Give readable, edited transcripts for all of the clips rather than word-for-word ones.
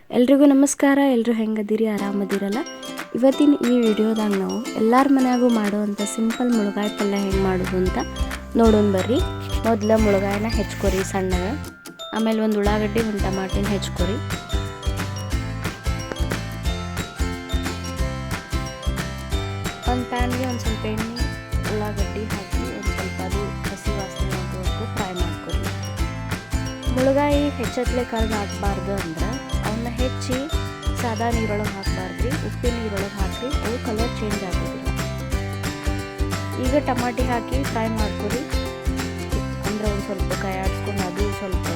ಎಲ್ರಿಗೂ ನಮಸ್ಕಾರ. ಎಲ್ಲರೂ ಹೆಂಗದಿರಿ? ಆರಾಮದಿರಲ್ಲ? ಇವತ್ತಿನ ಈ ವಿಡಿಯೋದಾಗ ನಾವು ಎಲ್ಲರ ಮನೆಯಾಗೂ ಮಾಡುವಂಥ ಸಿಂಪಲ್ ಮುಳುಗಾಯಿ ಪಲ್ಯ ಹೆಂಗೆ ಮಾಡೋದು ಅಂತ ನೋಡೋಣ ಬರ್ರಿ. ಮೊದಲು ಮುಳುಗಾಯಿನ ಹೆಚ್ಕೊರಿ ಸಣ್ಣಗೆ. ಆಮೇಲೆ ಒಂದು ಉಳ್ಳಾಗಡ್ಡಿ, ಒಂದು ಟಮಾಟಿನ ಹೆಚ್ಕೊರಿ. ಒಂದು ಪ್ಯಾನ್ಗೆ ಒಂದು ಸ್ವಲ್ಪ ಎಣ್ಣೆ, ಉಳ್ಳಾಗಡ್ಡಿ ಹಾಕಿ ಒಂದು ಸ್ವಲ್ಪ ಅದು ಹಸಿ ವಾಸನೆ ಆಗೋವರೆಗೂ ಫ್ರೈ ಮಾಡ್ಕೊರಿ. ಮುಳುಗಾಯಿ ಹೆಚ್ಚತ್ಲೆ ಕರ್ದು ಹಾಕಬಾರ್ದು ಅಂದ್ರೆ ಅವನ್ನ ಹೆಚ್ಚಿ ಸಾದಾ ನೀರೊಳಗೆ ಹಾಕಬಾರ್ದ್ರಿ, ಉಪ್ಪಿನ ನೀರೊಳಗೆ ಹಾಕಿ ಅವು ಕಲರ್ ಚೇಂಜ್ ಆಗೋದಿಲ್ಲ. ಈಗ ಟಮಾಟಿ ಹಾಕಿ ಫ್ರೈ ಮಾಡ್ಕೊರಿ. ಅಂದರೆ ಒಂದು ಸ್ವಲ್ಪ ಕೈ ಆಡಿಸ್ಕೊಂಡು ಅದು ಸ್ವಲ್ಪ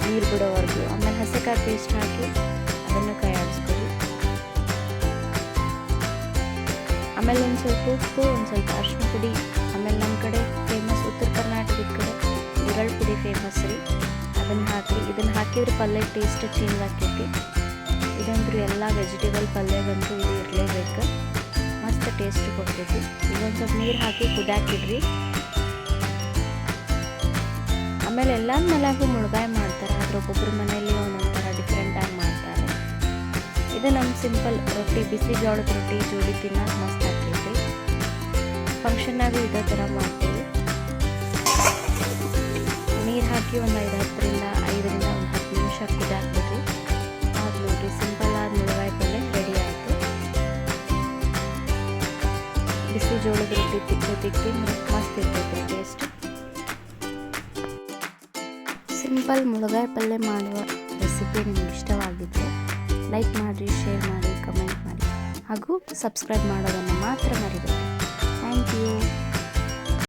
ನೀರು ಬಿಡೋವರೆಗೂ. ಆಮೇಲೆ ಹಸಿಕಾಯಿ ಪೇಸ್ಟ್ ಹಾಕಿ ಅದನ್ನು ಕೈ ಆಡಿಸ್ಕೊರಿ. ಆಮೇಲೆ ಒಂದು ಸ್ವಲ್ಪ ಉಪ್ಪು, ಒಂದು ಸ್ವಲ್ಪ ಅರಿಶಿನ ಪುಡಿ, ಆಮೇಲೆ ನಮ್ಮ ಕಡೆ ಫೇಮಸ್ ಉತ್ತರ ಕರ್ನಾಟಕದ ಕಡೆ ಉರಳ್ ಪುಡಿ ಫೇಮಸ್ ರೀ, ಅದನ್ನು ಹಾಕಿ. ಇದನ್ನು ಹಾಕಿದ್ರೆ ಪಲ್ಯ ಟೇಸ್ಟ್ ಚೇಂಜ್ ಆಕೈತಿ. ಇದಂದ್ರೂ ಎಲ್ಲ ವೆಜಿಟೇಬಲ್ ಪಲ್ಯಗಂತೂ ಇದು ಇರಲೇಬೇಕು, ಮಸ್ತ್ ಟೇಸ್ಟ್ ಕೊಡ್ತೈತಿ. ಈಗ ಒಂದು ಸ್ವಲ್ಪ ನೀರು ಹಾಕಿ ಕುದಾಕಿಡ್ರಿ. ಆಮೇಲೆ ಎಲ್ಲರ ಮನೆಯಾಗೂ ಮುಳುಗಾಯಿ ಮಾಡ್ತಾರೆ, ಆದ್ರೆ ಒಬ್ಬೊಬ್ಬರ ಮನೆಯಲ್ಲಿ ಒಂದೊಂಥರ ಡಿಫ್ರೆಂಟಾಗಿ ಮಾಡ್ತಾರೆ. ಇದು ನಮ್ಮ ಸಿಂಪಲ್ ರೊಟ್ಟಿ, ಬಿಸಿ ಜೋಳದ ರೊಟ್ಟಿ ಜೋಡಿ ತಿನ್ನೋಕೆ ಮಸ್ತ್ ಆಗ್ತೈತಿ. ಫಂಕ್ಷನ್ನಾಗೂ ಇದೇ ಥರ ಮಾಡ್ತೀವಿ. ನೀರು ಹಾಕಿ ಒಂದು 5 ಒಂದು 10 ನಿಮಿಷ ಕುದಾಕ್ಬಿಡ್ರಿ. ಅದು ನೋಡಿರಿ, ಸಿಂಪಲ್ ಆದ ಮುಳುಗಾಯಿ ಪಲ್ಯ ರೆಡಿ ಆಯಿತು. ಬಿಸಿ ಜೋಳದ ರೊಟ್ಟಿ ಜೊತೆಗೆ ಮಸ್ತ್ ಇರ್ತೈತಿ ಟೇಸ್ಟ್. ಸಿಂಪಲ್ ಮುಳುಗಾಯಿ ಪಲ್ಯ ಮಾಡುವ ರೆಸಿಪಿ ನಿಮ್ಗೆ ಇಷ್ಟವಾಗಿದ್ದರೆ ಲೈಕ್ ಮಾಡಿರಿ, ಶೇರ್ ಮಾಡಿ, ಕಮೆಂಟ್ ಮಾಡಿ ಹಾಗೂ ಸಬ್ಸ್ಕ್ರೈಬ್ ಮಾಡೋದನ್ನು ಮಾತ್ರ ಮರಿಬೇಡಿ. Thank you.